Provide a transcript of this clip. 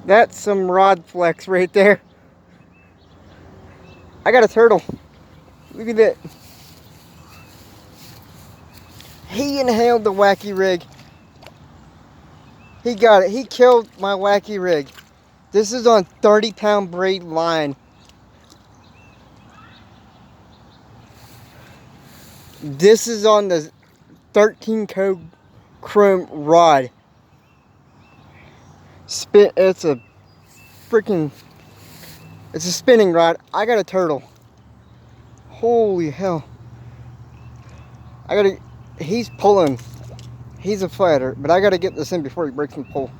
That's some rod flex right there. I got a turtle. Look at that. He inhaled the wacky rig. He got it. He killed my wacky rig. This is on 30-pound braid line. This is on the 13 chrome rod. It's a spinning rod. I got a turtle. Holy hell. He's pulling. He's a fighter, but I gotta get this in before he breaks the pole.